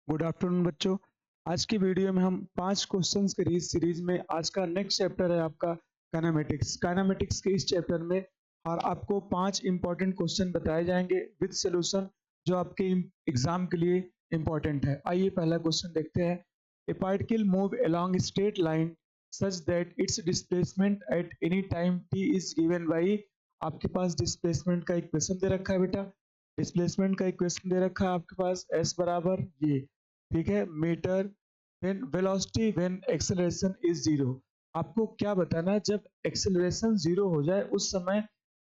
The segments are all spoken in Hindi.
गुड आफ्टरनून बच्चों। आज की वीडियो में हम 5 क्वेश्चंस के सीरीज में आज का नेक्स्ट चैप्टर है आपका काइनेमेटिक्स। काइनेमेटिक्स के इस चैप्टर में और आपको 5 इंपॉर्टेंट क्वेश्चन बताए जाएंगे विद सॉल्यूशन जो आपके एग्जाम के लिए इंपॉर्टेंट है। आइए पहला क्वेश्चन देखते हैं। ए particle move along straight line such that it's displacement at any time t is given by. आपके पास डिस्प्लेसमेंट का इक्वेशन दे रखा है बेटा। डिस्प्लेसमेंट का इक्वेशन दे रखा है आपके पास s बराबर ये, ठीक है, metre when velocity when acceleration is zero. आपको क्या बताना है, जब एक्सेलरेशन जीरो हो जाए उस समय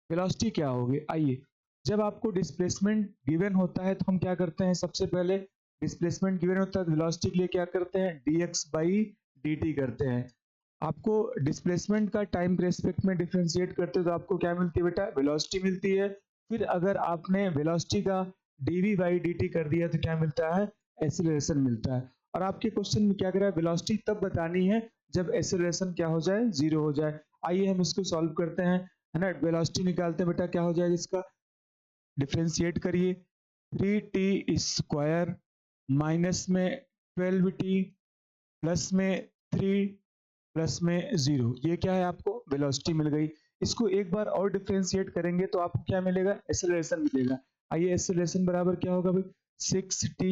वेलोसिटी क्या होगी। आइए, जब आपको डिस्प्लेसमेंट गिवन होता है तो हम क्या करते हैं, सबसे पहले डिस्प्लेसमेंट गिवन होता है तो वेलोसिटी के लिए क्या करते हैं, dx बाई dt करते हैं। आपको डिस्प्लेसमेंट का टाइम के रेस्पेक्ट में डिफरेंशिएट करते हो तो आपको क्या मिलती है बेटा, वेलोसिटी मिलती है। फिर अगर आपने वेलोसिटी का dv बाई dt कर दिया तो क्या मिलता है, एक्सेलरेशन मिलता है। और आपके क्वेश्चन में क्या करा है, वेलोसिटी तब बतानी है जब एक्सेलरेशन क्या हो जाए, जीरो हो जाए। आइए हम इसको सॉल्व करते हैं, है ना। वेलोसिटी निकालते हैं बेटा, क्या हो जाएगा इसका, डिफरेंशिएट करिए। 3t स्क्वायर माइनस में 12t प्लस में 3 प्लस में 0, ये क्या है, आपको वेलोसिटी मिल गई। इसको एक बार और डिफरेंशिएट करेंगे तो आपको क्या मिलेगा, एक्सेलरेशन मिलेगा। आइए, एक्सेलरेशन बराबर क्या होगा भाई, 6t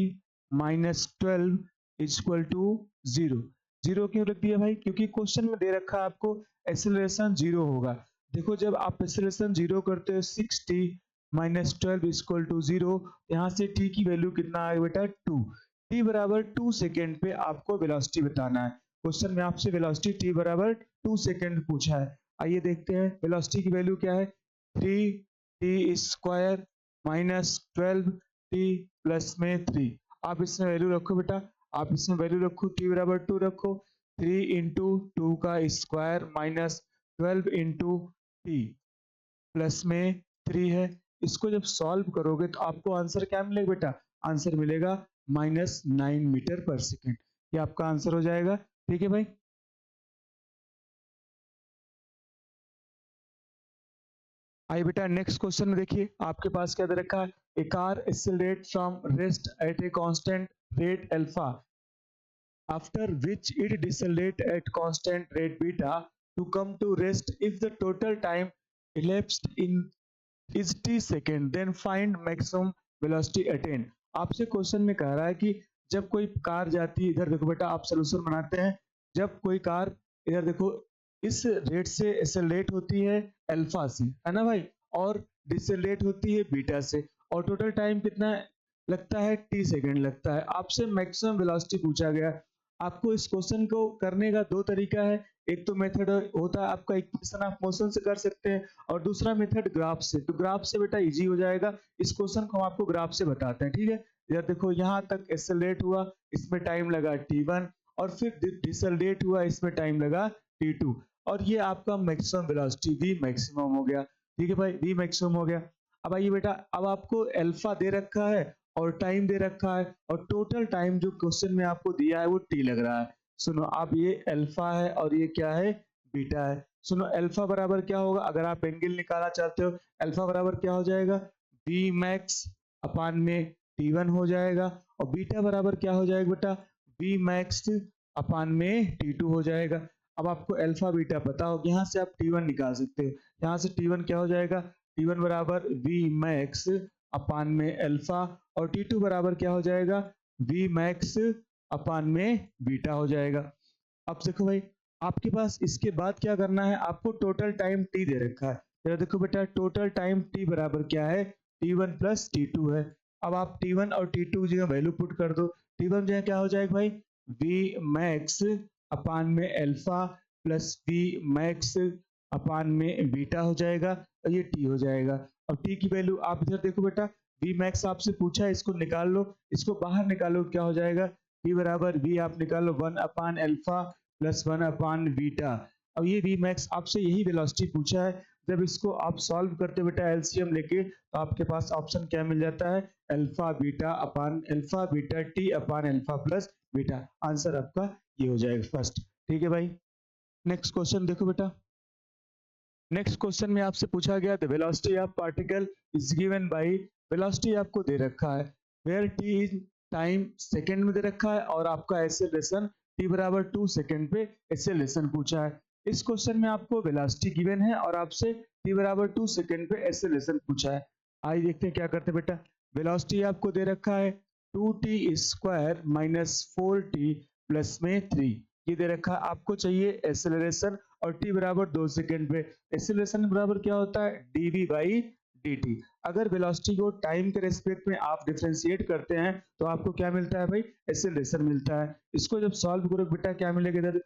minus 12 equal to 0। Zero क्यों रख दिया भाई, क्योंकि क्वेश्चन में दे रखा है आपको एक्सेलरेशन जीरो होगा। देखो, जब आप एक्सेलरेशन जीरो करते हो 6t माइनस 12 इक्वल टू 0, यहाँ से t की वैल्यू कितना आएगा बेटा, 2। t बराबर 2 सेकेंड पे आपको वेलोसिटी बताना है। क्वेश्चन में आपसे वेलोसिटी t बराबर 2 सेकेंड पूछा है। आइए देखते हैं वेलोसिटी की वैल्यू क्या है, 3t square minus 12t plus में 3। आप इसमें वैल्यू रखो बेटा, आप इसमें वैल्यू रखो, t बराबर 2 रखो। 3 इंटू 2 का square minus 12 into T plus में 3 है। इसको जब सॉल्व करोगे तो आपको आंसर क्या मिलेगा बेटा, आंसर मिलेगा -9 मीटर पर सेकेंड। ये आपका आंसर हो जाएगा, ठीक है भाई। आइए बेटा नेक्स्ट क्वेश्चन में देखिए, आपके पास क्या दे रखा है, a car accelerate from rest at a constant rate alpha after which it decelerate at constant rate beta to come to rest if the total time elapsed in is t second, then find maximum velocity attained। आपसे क्वेश्चन में कह रहा है कि जब कोई कार जाती है, इधर देखो बेटा, आप सोल्यूशन बनाते हैं। जब कोई कार, इधर देखो, इस रेट से एक्सेलरेट होती है अल्फा से, है ना भाई, और डिसेलरेट होती है बीटा से, और टोटल टाइम कितना लगता है, टी सेकेंड लगता है। आपसे मैक्सिमम वेलोसिटी पूछा गया। आपको इस क्वेश्चन को करने का दो तरीका है। एक तो मेथड होता है आपका इक्वेशन ऑफ मोशन से कर सकते हैं, और दूसरा मेथड ग्राफ से। तो ग्राफ से बेटा इजी हो जाएगा, इस क्वेश्चन को हम आपको ग्राफ से बताते हैं, ठीक है। यार देखो, यहाँ तक एक्सेलरेट हुआ, इसमें टाइम लगा t1, और फिर डिसेलरेट हुआ, इसमें टाइम लगा t2, और ये आपका मैक्सिमम वेलोसिटी v मैक्सिमम हो गया, ठीक है भाई, v मैक्सिमम हो गया। अब आइए बेटा, अब आपको अल्फा दे रखा है और टाइम दे रखा है, और टोटल टाइम जो क्वेश्चन में आपको दिया है वो t लग रहा है। सुनो, आप ये अल्फा है और ये क्या है, बीटा है। सुनो, अल्फा बराबर क्या होगा, अगर आप एंगल निकालना चाहते हो, अल्फा बराबर क्या हो जाएगा, v मैक्स अपान में t1 हो जाएगा, और बीटा बराबर क्या हो जाएगा बेटा, v मैक्स अपान में t2 हो जाएगा। अब आपको अल्फा बीटा पता हो, यहाँ से आप t1 निकाल सकते हो। यहाँ से t1 क्या हो जाएगा, t1 बराबर v मैक्स अपान में अल्फा, और t2 बराबर क्या हो जाएगा, v मैक्स अपान में बीटा हो जाएगा। अब देखो भाई, आपके पास इसके बाद क्या करना है, आपको टोटल टाइम t दे रखा है। जरा देखो बेटा, टोटल टाइम t बराबर क्या है, t1 प्लस t2 है। अब आप t1 और t2 की वैल्यू पुट कर दो। t1 जो है क्या हो जाएगा भाई, v मैक्स अपान में अल्फा प्लस v मैक्स अपान में बीटा हो जाएगा, और ये t हो जाएगा। अब t की वैल्यू आप इधर देखो बेटा, v मैक्स आपसे पूछा है, इसको निकाल लो, इसको बाहर निकालो, क्या हो जाएगा, t बराबर v आप निकालो 1 अपान अल्फा प्लस 1 अपान बीटा। अब ये v मैक्स आपसे यही वेलोसिटी पूछा है। जब इसको आप सॉल्व करते बेटा एलसीएम लेके, तो आपके पास ऑप्शन क्या मिल जाता है, alpha beta T upon alpha plus beta. Answer आपका ये हो जाएगा फर्स्ट, ठीक है भाई। नेक्स्ट क्वेश्चन देखो बेटा, नेक्स्ट क्वेश्चन में आपसे पूछा गया the velocity of particle is given by, velocity आपको दे रखा है, where t is time second में दे रखा है और आपका एक्सेलरेशन t बराबर 2 सेकंड पे एक्सेलरेशन पूछा है। इस क्वेश्चन में आपको वेलोसिटी गिवन है और आपसे t बराबर 2 सेकंड पे एक्सेलरेशन पूछा है। आइए देखते हैं क्या करते हैं बेटा। वेलोसिटी आपको दे रखा है 2t square minus 4t plus में 3, ये दे रखा है। आपको चाहिए एक्सेलरेशन और t बराबर 2 सेकंड पे। एक्सेलरेशन बराबर क्या होता है dv बाई dt। अगर वेलोसिटी को टाइम के रेस्पेक्ट में आप डिफरेंशिएट करते हैं तो आपको क्या मिलता है भाई, एक्सेलरेशन मिलता है। इसको जब सॉल्व करो बेटा क्या मिलेगा इधर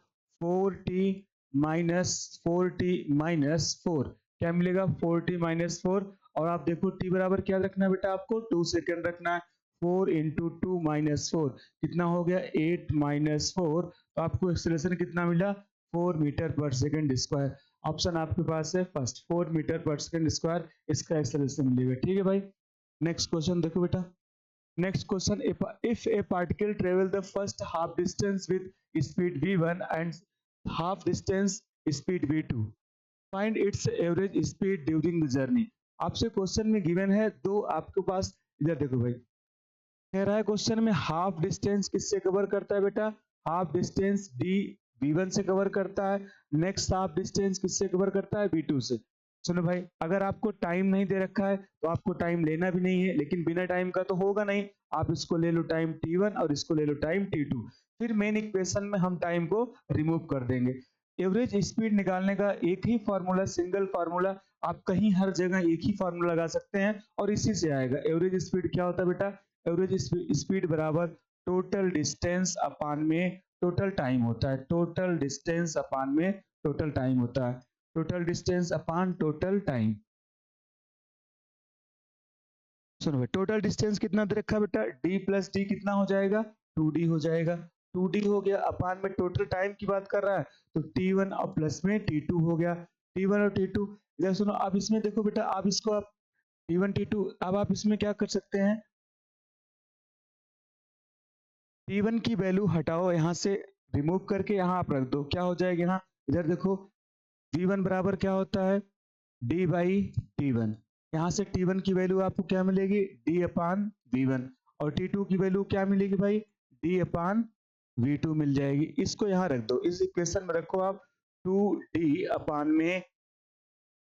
4t माइनस 4, क्या मिलेगा 4t माइनस 4। और आप देखो t बराबर क्या रखना है बेटा, आपको 2 सेकंड रखना है। 4 इंटू 2 माइनस 4 कितना हो गया 8 माइनस 4, तो आपको एक्सेलरेशन कितना मिला 4 मीटर पर सेकंड स्क्वायर। ऑप्शन आपके पास है फर्स्ट 4 मीटर पर सेकंड स्क्वायर, इसका एक्सेलरेशन मिलेगा। ठीक है भाई, नेक्स्ट क्वेश्चन देखो बेटा। Next question, if a particle travel the first half distance with speed v1 and half distance speed v2, find its average speed during the journey। आपसे क्वेश्चन में गिवन है दो आपके पास, इधर देखो भाई, कह रहा है क्वेश्चन में हाफ डिस्टेंस किससे कवर करता है बेटा, हाफ डिस्टेंस डी v1 से कवर करता है। नेक्स्ट हाफ डिस्टेंस किससे कवर करता है v2 से। सुनो भाई, अगर आपको टाइम नहीं दे रखा है तो आपको टाइम लेना भी नहीं है, लेकिन बिना टाइम का तो होगा नहीं। आप इसको ले लो टाइम t1 और इसको ले लो टाइम t2, फिर मेन इक्वेशन में हम टाइम को रिमूव कर देंगे। एवरेज स्पीड निकालने का एक ही फॉर्मूला, सिंगल फॉर्मूला, आप कहीं हर जगह एक ही फॉर्मूला लगा सकते हैं और इसी से आएगा। एवरेज स्पीड क्या होता है बेटा, एवरेज स्पीड बराबर टोटल डिस्टेंस अपान में टोटल टाइम होता है। टोटल डिस्टेंस अपान में टोटल टाइम होता है। टोटल डिस्टेंस अपान टोटल टाइम। सुनो भाई, टोटल डिस्टेंस कितना दे रखा है बेटा, d प्लस डी कितना हो जाएगा 2d हो जाएगा। 2d हो गया, अपान में टोटल टाइम की बात कर रहा है तो t1 और प्लस में t2 हो गया। t1 और t2, इधर सुनो, अब इसमें देखो बेटा, आप इसको आप t1 t2, अब आप इसमें क्या कर सकते हैं, t1 की वैल्यू हटाओ, यहाँ से रिमूव करके यहाँ आप रख दो, क्या हो जाएगा यहाँ, इधर देखो v1 बराबर क्या होता है d बाई t1। यहाँ से t1 की वैल्यू आपको क्या मिलेगी d अपान v1 और t2 की वैल्यू क्या मिलेगी भाई d अपान v2 मिल जाएगी। इसको यहाँ रख दो, इस इक्वेशन में रखो आप 2d अपान में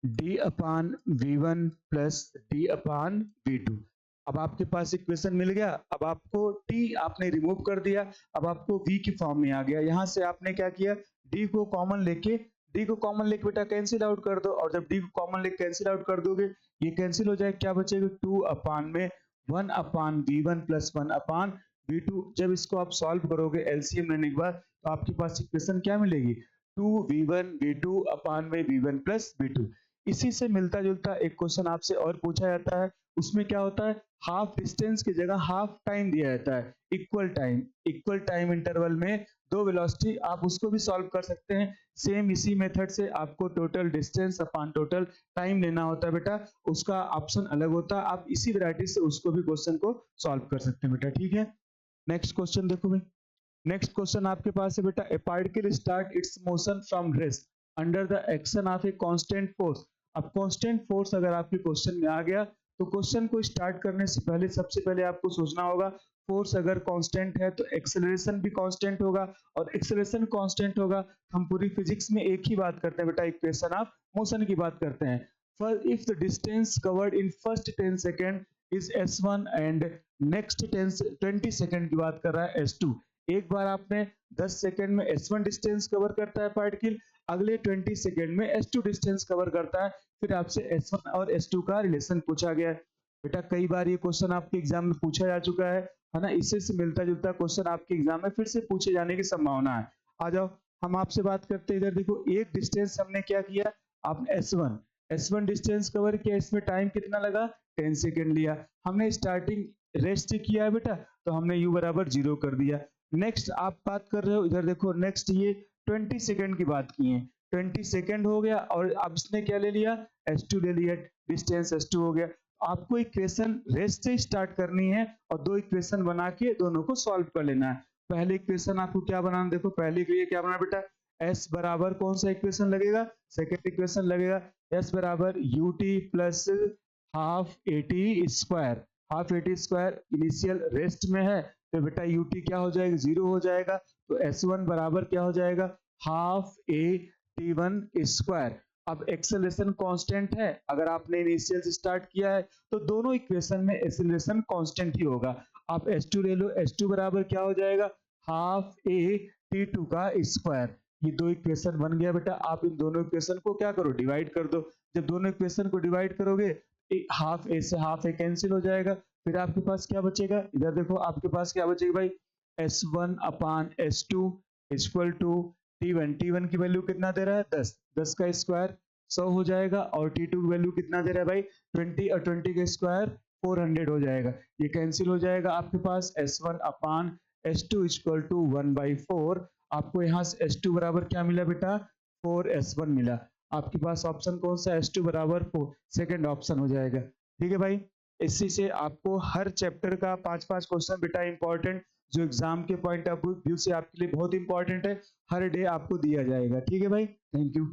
d अपान v1 प्लस d अपान v2। अब आपके पास इक्वेशन मिल गया। अब आपको t आपने रिमूव कर दिया, अब आपको v की फॉर्म में आ गया। यहाँ से आपने क्या किया, d को कॉमन लेके बेटा कैंसिल आउट कर दो, और जब d को कॉमन लेके कैंसिल आउट कर दोगे ये कैंसिल हो जाएगा, क्या बचेगा 2 अपान में 1 अपान v1 प्लस 1 अपान v2। जब इसको आप सॉल्व करोगे एलसीएम लेने के बाद तो आपके पास इक्वेशन क्या मिलेगी 2v1 v2 अपान में v1 प्लस v2। इसी से मिलता जुलता एक क्वेश्चन आपसे और पूछा जाता है, उसमें क्या होता है हाफ डिस्टेंस की जगह हाफ टाइम दिया जाता है। इक्वल टाइम इंटरवल में दो वेलोसिटी, आप उसको भी सॉल्व कर सकते हैं। सेम इसी मेथड से आपको टोटल डिस्टेंस अपान टोटल टाइम लेना होता है बेटा, उसका ऑप्शन अलग होता है। आप इसी वैरायटी से उसको भी क्वेश्चन को सॉल्व कर सकते हैं बेटा। ठीक है, नेक्स्ट क्वेश्चन देखो भाई। नेक्स्ट क्वेश्चन आपके पास है बेटा, ए particle start it's motion from rest under the action of a constant force. अब कांस्टेंट फोर्स अगर आपके क्वेश्चन में आ गया तो क्वेश्चन को स्टार्ट करने से पहले सबसे पहले आपको सोचना होगा फोर्स अगर कांस्टेंट है तो एक्सेलरेशन भी कांस्टेंट होगा, और एक्सेलरेशन कांस्टेंट होगा हम पूरी फिजिक्स में एक ही बात करते हैं बेटा, इक्वेशन ऑफ मोशन की बात करते हैं। For if the distance covered in first 10 second is s1 and next 20 second की बात कर रहा है s2। एक बार आपने 10 सेकंड में s1 डिस्टेंस कवर करता है पार्टिकल, अगले 20 सेकंड में s2 डिस्टेंस कवर करता है, फिर आपसे s1 और s2 का रिलेशन पूछा गया है। बेटा कई बार ये क्वेश्चन आपके एग्जाम में पूछा जा चुका है ना, इससे से मिलता जुलता क्वेश्चन आपके एग्जाम में फिर से पूछे जाने की संभावना है। आ जाओ हम आपसे बात करते हैं, इधर देखो एक डिस्टेंस हमने क्या किया, आपने s1 डिस्टेंस कवर किया, इसमें टाइम कितना लगा 10 सेकंड लिया। हमने स्टार्टिंग रेस्ट से किया है बेटा, तो हमने u बराबर 0 कर दिया। नेक्स्ट आप बात कर रहे हो, इधर देखो नेक्स्ट ये 20 सेकंड की बात की है, 20 सेकंड हो गया और अब इसने क्या ले लिया s2 ले लिया, डिस्टेंस s2 हो गया। आपको इक्वेशन रेस्ट से स्टार्ट करनी है और दो इक्वेशन बना के दोनों को सॉल्व कर लेना है। पहले इक्वेशन आपको क्या बनाना, देखो पहले के लिए क्या बनाना बेटा, s बराबर कौन सा इक्वेशन लगेगा, सेकेंड इक्वेशन लगेगा s बराबर ut plus half 80 square. Half 80 square initial rest में है तो बेटा यूटी क्या हो जाएगा, 0 हो जाएगा। तो S1 बराबर क्या हो जाएगा, हाफ ए T1 स्क्वायर। अब एक्सेलरेशन कांस्टेंट है, अगर आपने इनिशियल से स्टार्ट किया है तो दोनों इक्वेशन में एक्सेलरेशन कांस्टेंट ही होगा। आप S2 ले लो, S2 बराबर क्या हो जाएगा, हाफ ए T2 का स्क्वायर। ये दो इक्वेशन बन गया बेटा। आप इन दोनों इक्वेशन को क्या करो, डिवाइड कर दो। जब दोनों इक्वेशन को डिवाइड करोगे, हाफ ए से हाफ ए कैंसिल हो जाएगा। फिर आपके पास क्या बचेगा, इधर देखो आपके पास क्या बचेगा भाई, S1 upon S2 equal to T1। T1 की वैल्यू कितना दे रहा है, 10, 10 का स्क्वायर 100 हो जाएगा। और T2 की वैल्यू कितना दे रहा है भाई, 20, और 20 का स्क्वायर 400 हो जाएगा। ये कैंसिल हो जाएगा आपके पास। S1 upon S2 equal to 1/4। आपको यहाँ से S2 बराबर क्या मिला बेटा, 4S1 मिला। आपके पास ऑप्शन कौन सा, S2 बराबर 4, सेकेंड ऑप्शन हो जाएगा। ठीक है भाई। इसी से आपको हर चैप्टर का 5-5 क्वेश्चन बेटा इंपॉर्टेंट, जो एग्जाम के पॉइंट ऑफ व्यू से आपके लिए बहुत इंपॉर्टेंट है, हर डे आपको दिया जाएगा। ठीक है भाई, थैंक यू।